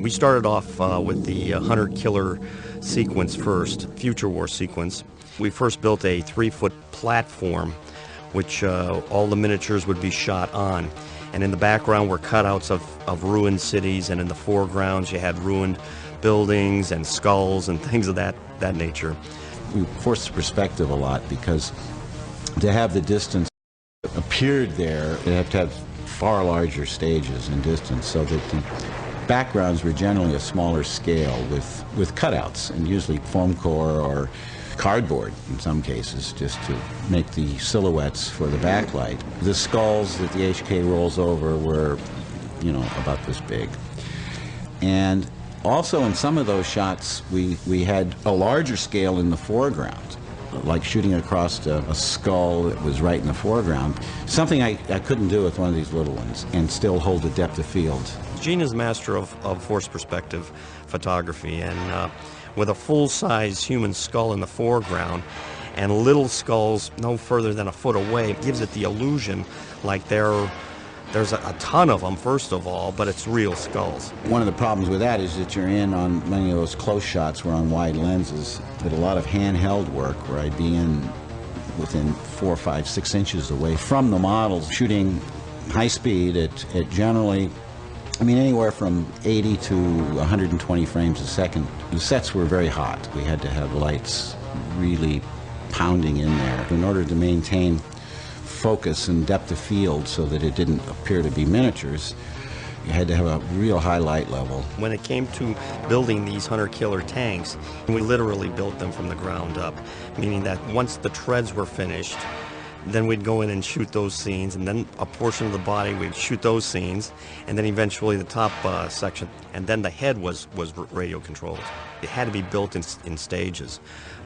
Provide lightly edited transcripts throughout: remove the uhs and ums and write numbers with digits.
We started off with the hunter-killer sequence first, Future War sequence. We first built a 3-foot platform which all the miniatures would be shot on. And in the background were cutouts of ruined cities, and in the foregrounds you had ruined buildings and skulls and things of that nature. We forced the perspective a lot because to have the distance appeared there, you have to have far larger stages in distance so that the backgrounds were generally a smaller scale with cutouts, and usually foam core or cardboard in some cases, just to make the silhouettes for the backlight. The skulls that the HK rolls over were, you know, about this big. And also in some of those shots we had a larger scale in the foreground, like shooting across a skull that was right in the foreground. Something I couldn't do with one of these little ones and still hold the depth of field. Gene is master of force perspective photography, and with a full-size human skull in the foreground and little skulls no further than a foot away, it gives it the illusion like there's a ton of them, first of all, but it's real skulls. One of the problems with that is that you're in on many of those close shots were on wide lenses. Did a lot of handheld work where I'd be in within 4, 5, 6 inches away from the models, shooting high speed at generally, I mean, anywhere from 80 to 120 frames a second. The sets were very hot. We had to have lights really pounding in there in order to maintain focus and depth of field so that it didn't appear to be miniatures. You had to have a real high light level. When it came to building these hunter-killer tanks, we literally built them from the ground up, meaning that once the treads were finished, then we'd go in and shoot those scenes, and then a portion of the body we'd shoot those scenes, and then eventually the top section, and then the head was radio controlled. It had to be built in stages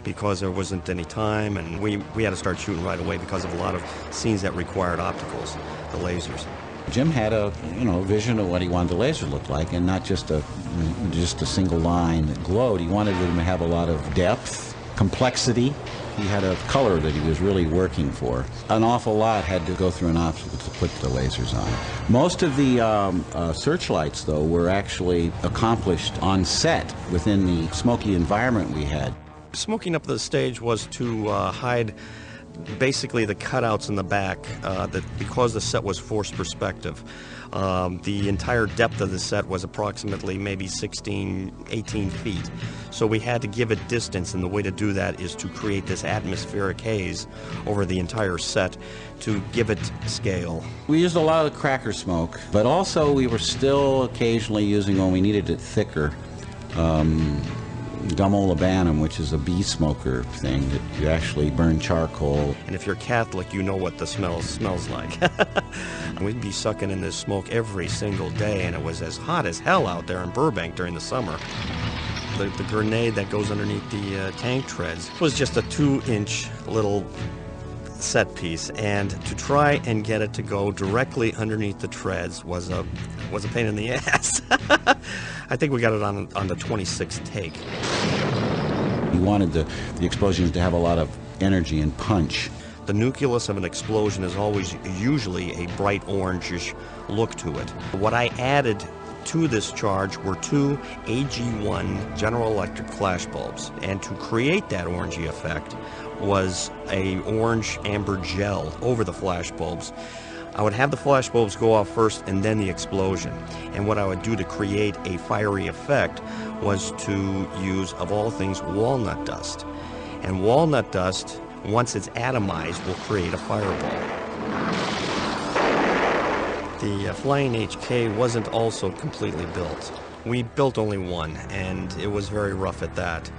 because there wasn't any time, and we had to start shooting right away because of a lot of scenes that required opticals, the lasers. Jim had a vision of what he wanted the laser to look like, and not just a single line that glowed. He wanted them to have a lot of depth, complexity. He had a color that he was really working for. An awful lot had to go through an obstacle to put the lasers on. Most of the searchlights, though, were actually accomplished on set within the smoky environment we had. Smoking up the stage was to hide basically the cutouts in the back, that because the set was forced perspective. The entire depth of the set was approximately maybe 16, 18 feet. So we had to give it distance, and the way to do that is to create this atmospheric haze over the entire set to give it scale. We used a lot of cracker smoke, but also we were still occasionally using, when we needed it thicker, gum labanum, which is a bee smoker thing that you actually burn charcoal. And if you're Catholic, you know what the smell smells like. We'd be sucking in this smoke every single day, and it was as hot as hell out there in Burbank during the summer. The grenade that goes underneath the tank treads was just a 2-inch little set piece, and to try and get it to go directly underneath the treads was a pain in the ass. I think we got it on the 26th take. He wanted the explosions to have a lot of energy and punch. The nucleus of an explosion is always usually a bright orangish look to it. What I added to this charge were 2 AG1 General Electric flash bulbs, and to create that orangey effect was a orange amber gel over the flash bulbs. I would have the flash bulbs go off first and then the explosion. And what I would do to create a fiery effect was to use, of all things, walnut dust. And walnut dust, once it's atomized, will create a fireball. The Flying HK wasn't also completely built. We built only one, and it was very rough at that.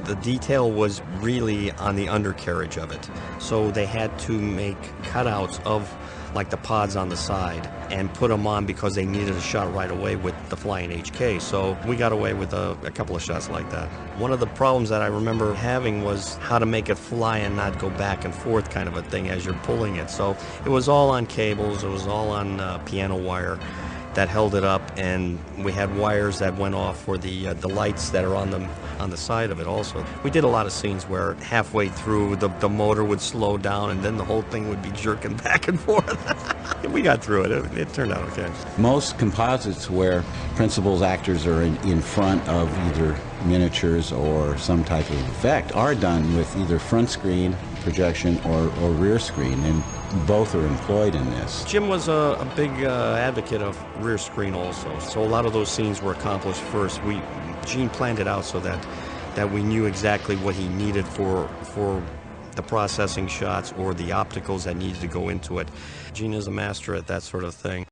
The detail was really on the undercarriage of it, so they had to make cutouts of like the pods on the side and put them on because they needed a shot right away with the Flying HK. So we got away with a couple of shots like that. One of the problems that I remember having was how to make it fly and not go back and forth kind of a thing as you're pulling it. So it was all on cables, it was all on piano wire, that held it up, and we had wires that went off for the lights that are on the side of it also. We did a lot of scenes where halfway through the motor would slow down and then the whole thing would be jerking back and forth. We got through it. It turned out okay. Most composites where principals actors are in front of either miniatures or some type of effect are done with either front screen projection or rear screen, and both are employed in this. Jim was a big advocate of rear screen also, so a lot of those scenes were accomplished first. Gene planned it out so that we knew exactly what he needed for the processing shots or the opticals that needed to go into it. Gene is a master at that sort of thing.